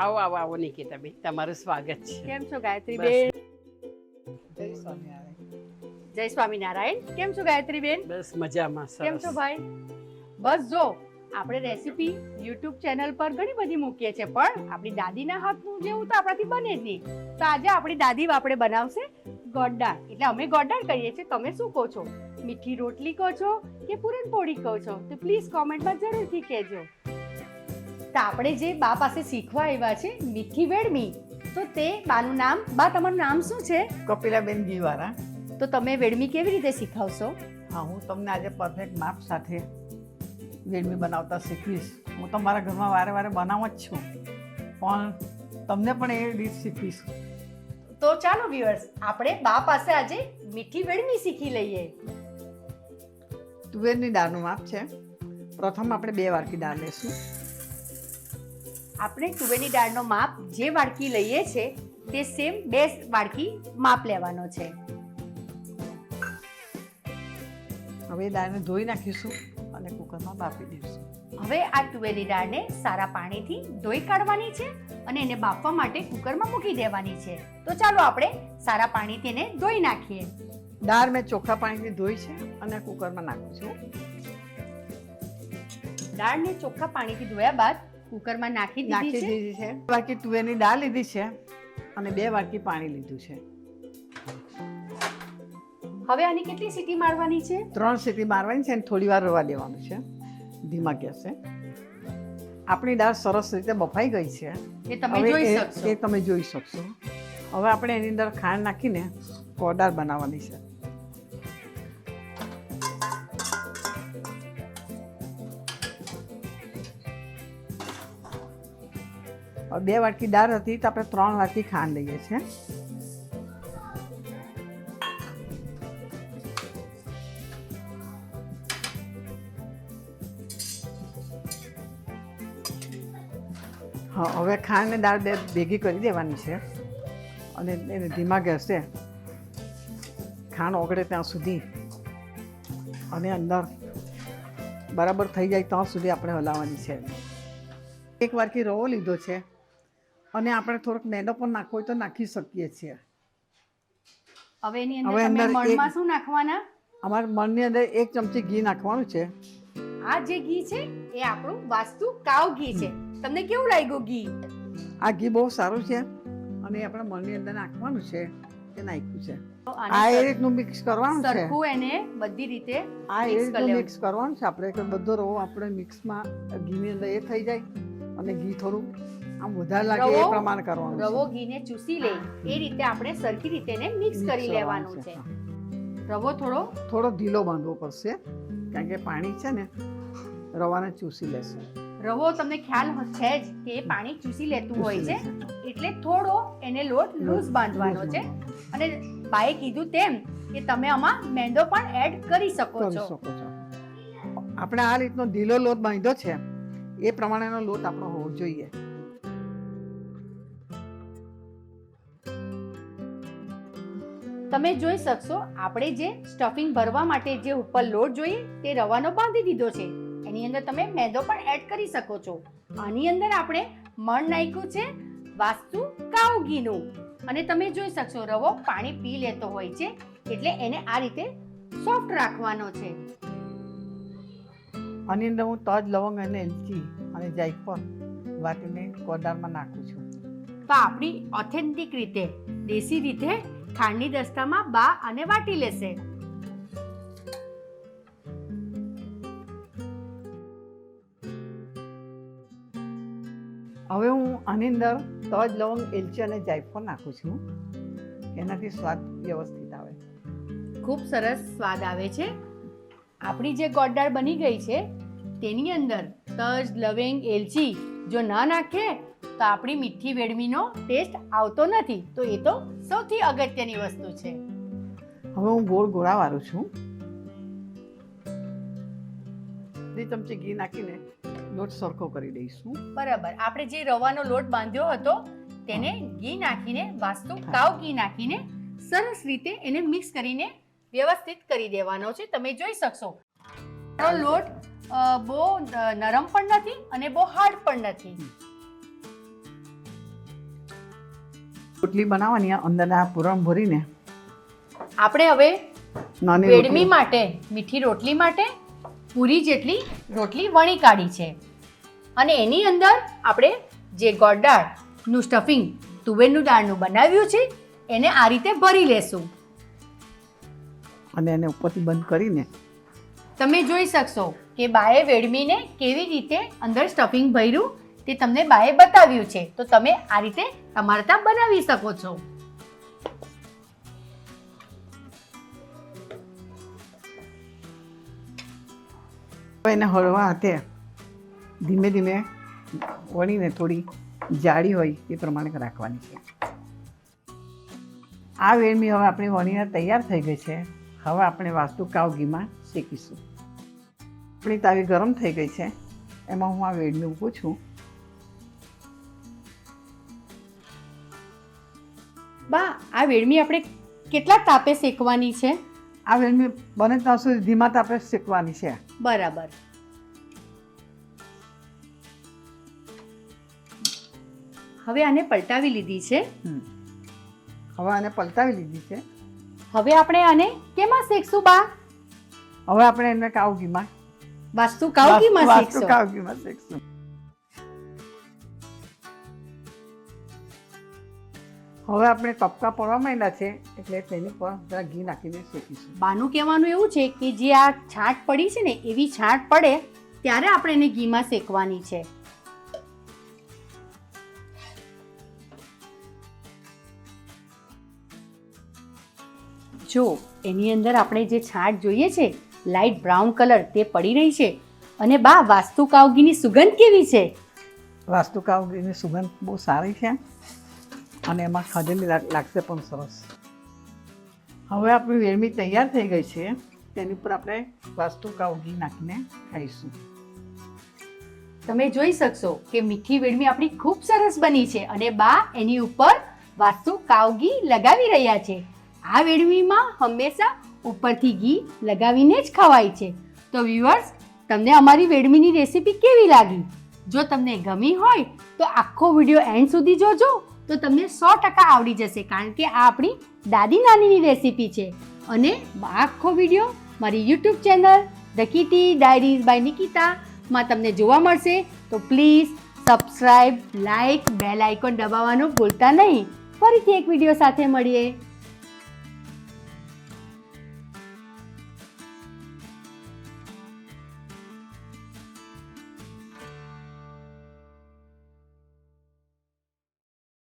આવો આવો આવો નિકિતાબેન, તમારું સ્વાગત છે. કેમ છો ગાયત્રીબેન? જય સ્વામિનારાયણ. જય સ્વામિનારાયણ. કેમ છો ગાયત્રીબેન? બસ મજામાં. કેમ છો ભાઈ? બસ જો આપણે રેસીપી YouTube ચેનલ પર ઘણી બધી મૂકીએ છીએ, પણ આપણી દાદીના હાથનું જેવું તો આપણાથી બને જ નહીં. તો આજે આપણી દાદી આપણે બનાવશે ગોળદાળ. એટલે અમે ગોળદાળ કહીએ છીએ, તમે શું કહો છો? મીઠી રોટલી કહો છો કે પૂરણપોળી કહો છો? તો પ્લીઝ કોમેન્ટમાં જરૂરથી કહેજો. તો આપણે જે બા પાસે શીખવા આવ્યા છે મીઠી વેડમી, તો તે બાનું નામ, બા તમારું નામ શું છે? કપિલાબેન ગીવારા. તો તમે વેડમી કેવી રીતે શીખવશો? હા, હું તમને આજે પરફેક્ટ માપ સાથે વેડમી બનાવતા શીખવીશ. હું તો મારા ઘરમાં વારે વારે બનાવું જ છું, પણ તમને પણ એ ડીશ શીખવીશ. તો ચાલો વ્યુઅર્સ, આપણે બા પાસે આજે મીઠી વેડમી શીખી લઈએ. તુવેરની દાળનું માપ છે. પ્રથમ આપણે 2 વાટકી દાળ લઈશું. આપણે તુવેરની દાળનો માપ જે વાડકી લઈએ છે તે સેમ 2 વાડકી માપ લેવાનો છે. હવે દાળને ધોઈ નાખીશું અને કુકરમાં બાફી દઈશું. હવે આ તુવેરની દાળને સારા પાણીથી ધોઈ કાઢવાની છે અને એને બાફવા માટે કુકરમાં મૂકી દેવાની છે. તો ચાલો આપણે સારા પાણીથી એને ધોઈ નાખીએ. દાળ મેં ચોખ્ખા પાણીથી ધોઈ છે અને કુકરમાં નાખું છું. દાળને ચોખ્ખા પાણીથી ધોયા બાદ કુકરમાં નાખી દીધી છે. 2 વાટકી તુવેરની દાળ લીધી છે અને 2 વાટકી પાણી લીધું છે. હવે આની કેટલી સીટી મારવાની છે? 3 સીટી મારવાની છે અને થોડી વાર રવા દેવાનું છે ધીમા ગેસે. આપણી દાળ સરસ રીતે બફાઈ ગઈ છે. એ તમે જોઈ શકશો. એ તમે જોઈ શકશો. હવે આપણે એની અંદર ખાંડ નાખીને ગોળદાળ બનાવવાની છે. હવે 2 વાટકી દાળ હતી તો આપણે 3 વાટકી ખાંડ લઈએ છીએ. હા, હવે ખાંડ ને દાળ ભેગી કરી દેવાની છે અને એને ધીમા ગેસે ખાંડ ઓગળે ત્યાં સુધી અને અંદર બરાબર થઈ જાય ત્યાં સુધી આપણે હલાવવાની છે. 1 વાટકી રવો લીધો છે અને આપણે થોડોક મેંદો પણ નાખવો હોય તો નાખી શકીએ છીએ. હવે એની અંદર તમે મણમાં શું નાખવાના? અમારે મણની અંદર 1 ચમચી ઘી નાખવાનું છે. આ જે ઘી છે એ આપણું વાસ્તુ કાવ ઘી છે. તમને કેવું લાગ્યું ઘી? આ ઘી બહુ સારું છે અને આપણે મણની અંદર નાખવાનું છે કે નાખ્યું છે. આ એ રીતનું મિક્સ કરવાનું છે. સરખું એને બધી રીતે આ એ રીતનું મિક્સ કરવાનું છે આપણે, કે બધો રવો આપણે મિક્સમાં ઘીની અંદર એ થઈ જાય અને ઘી થોડું આમ વધારે લાગે એ પ્રમાણે કરવાનું. રવો ઘીને ચૂસી લે એ રીતે આપણે સરખી રીતે એને મિક્સ કરી લેવાનું છે. રવો થોડો ઢીલો બાંધવો પડશે કારણ કે પાણી છે ને રવાને ચૂસી લેશે. રવો તમને ખ્યાલ છે જ કે એ પાણી ચૂસી લેતું હોય છે, એટલે થોડો એને લોટ લૂઝ બાંધવાનો છે. અને બાએ કીધું તેમ કે તમે આમાં મેંદો પણ એડ કરી શકો છો. આપણે આ રીતનો ઢીલો લોટ બાંધ્યો છે એ પ્રમાણેનો લોટ આપણો હોવો જોઈએ. તમે જોઈ શકશો આપણે જે સ્ટફિંગ ભરવા માટે જે ઉપર લોટ જોઈએ તે રવાનો બાંધી દીધો છે. એની અંદર તમે મેંદો પણ એડ કરી શકો છો. આની અંદર આપણે મણ નાખ્યું છે વાસ્તુ કાવ ઘીનું અને તમે જોઈ શકશો રવો પાણી પી લેતો હોય છે, એટલે એને આ રીતે સોફ્ટ રાખવાનો છે. આની અંદર હું તજ, લવંગ અને એલચી અને જાયફળ વાટીને ગોળદાળમાં નાખું છું. તો આપણી ઓથેન્ટિક રીતે, દેશી રીતે ખાંડની દસ્તામાં બા આને વાટી લેશે. હવે હું આની અંદર તજ, લવંગ, એલચી અને જાયફળ નાખું છું. એનાથી સ્વાદ વ્યવસ્થિત આવે. ખૂબ સરસ સ્વાદ આવે છે. આપણી જે ગોળદાળ બની ગઈ છે તેની અંદર તજ, લવિંગ, એલચી જો ન નાખે તો આપણી મીઠી વેડમીનો ટેસ્ટ આવતો નથી. તો એ તો સૌથી અગત્યની વસ્તુ છે. હવે હું ગોળ ગોળા વાળું છું. 2 ચમચી ઘી નાખીને લોટ સરખો કરી દઈશું. બરાબર. આપણે જે રવાનો લોટ બાંધ્યો હતો તેને ઘી નાખીને, વાસ્તુ કાવ ઘી નાખીને સરસ રીતે એને મિક્સ કરીને વ્યવસ્થિત કરી દેવાનો છે. તમે જોઈ શકશો લોટ બહુ નરમ પણ નથી અને બહુ હાર્ડ પણ નથી. રોટલી બનાવવાની અંદર આ પૂરણ ભરીને આપણે હવે નાની વેડમી રોટલી માટે મીઠી રોટલી માટે પૂરી જેટલી રોટલી વણી કાઢી છે અને એની અંદર આપણે જે ગોળ દાળનું સ્ટફિંગ તુવેરનું દાળનું બનાવ્યું છે એને આ રીતે ભરી લેશું. અને એને ઉપરથી બંધ કરીને તમે જોઈ શકશો કે બાએ વેડમીને કેવી રીતે અંદર સ્ટફિંગ ભર્યું તે તમને બાએ બતાવ્યું છે, તો તમે આ રીતે તમારે ત્યાં બનાવી શકો છો. હવે એને હળવા હાથે ધીમે ધીમે વણીને થોડી જાડી હોય એ પ્રમાણે રાખવાની છે. આ વેડમી હવે આપણી વણીને તૈયાર થઈ ગઈ છે. હવે આપણે વાસ્તુ કાવ ઘીમાં શેકીશું. આપણી તાવી ગરમ થઈ ગઈ છે, એમાં હું આ વેડમી મૂકું છું. બા, આ વેડમી આપણે કેટલા તાપે શેકવાની છે? આ વેડમી બને ત્યાં સુધી ધીમા તાપે શેકવાની છે. બરાબર. હવે આને પલટાવી લીધી છે. હવે આને પલટાવી લીધી છે. હવે આપણે આને કેમાં શેકશું બા? હવે આપણે એને કાવ ઘીમાં વાસ્તુ કાવગીમાં વાસ્તુ શેકશું. કાવ ઘીમાં શેકશું. હવે આપણે કપકા પડવા માંડ્યા છે એટલે તેની પર જરા ઘી નાખીને શેકીશું. બાનું કહેવાનું એવું છે કે જે આ છાંટ પડી છે ને એવી છાંટ પડે ત્યારે આપણે એને ઘીમાં શેકવાની છે. જો એની અંદર આપણે જે છાંટ જોઈએ છે લાઇટ બ્રાઉન કલર તે પડી રહી છે. અને બા, વાસ્તુ કાવગીની સુગંધ કેવી છે? વાસ્તુ કાવ ઘીની સુગંધ બહુ સારી છે અને એમાં ખાધેલી લાગશે પણ સરસ. હવે આપણી વેડમી તૈયાર થઈ ગઈ છે. તેની ઉપર આપણે વાસ્તુ કાવ ઘી નાખીને ખાઈશું. તમે જોઈ શકશો કે મીઠી વેડમી આપણી ખૂબ સરસ બની છે અને બા એની ઉપર વાસ્તુ કાવગી લગાવી રહ્યા છે. આ વેડમીમાં હંમેશા ઉપરથી ઘી લગાવીને જ ખવાય છે. તો વ્યુઅર્સ, તમને અમારી વેડમીની રેસીપી કેવી લાગી? જો તમને ગમી હોય તો આખો વિડીયો એન્ડ સુધી જોજો, તો તમને 100% આવડી જશે, કારણ કે આ આપણી દાદી નાનીની રેસીપી છે. અને આખો વિડીયો મારી YouTube channel the kitty diaries by નિકિતામાં તમને જોવા મળશે. તો please subscribe, like, bell icon દબાવવાનું ભૂલતા નહીં. ફરીથી એક વિડીયો સાથે મળીએ.